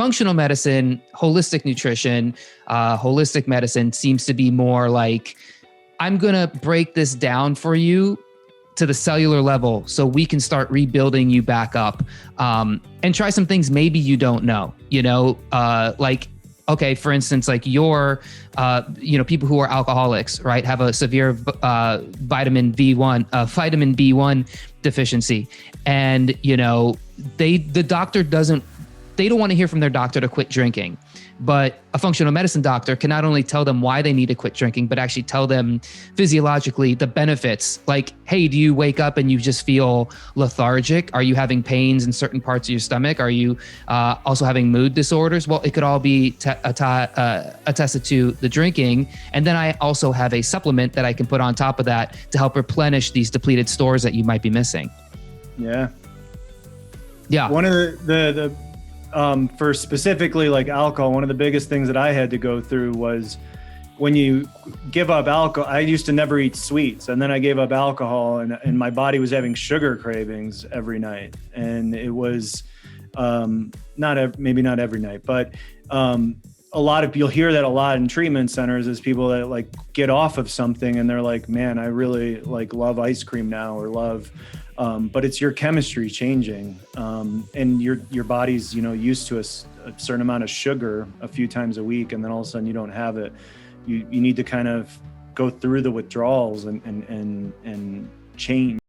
functional medicine, holistic nutrition, holistic medicine seems to be more like, I'm going to break this down for you to the cellular level so we can start rebuilding you back up, and try some things maybe you don't know, like, okay, for instance, like people who are alcoholics, right, have a severe vitamin B1 deficiency. And, the doctor they don't want to hear from their doctor to quit drinking. But a functional medicine doctor can not only tell them why they need to quit drinking, but actually tell them physiologically the benefits. Like, hey, do you wake up and you just feel lethargic? Are you having pains in certain parts of your stomach? Are you also having mood disorders? Well, it could all be attested to the drinking. And then I also have a supplement that I can put on top of that to help replenish these depleted stores that you might be missing. Yeah. Yeah. One of the for specifically like alcohol, one of the biggest things that I had to go through was when you give up alcohol. I used to never eat sweets, and then I gave up alcohol, and my body was having sugar cravings every night. And it was maybe not every night, but you'll hear that a lot in treatment centers is people that like get off of something and they're like, man, I really like love ice cream now, or love but it's your chemistry changing, and your body's used to a certain amount of sugar a few times a week, and then all of a sudden you don't have it. You need to kind of go through the withdrawals and change.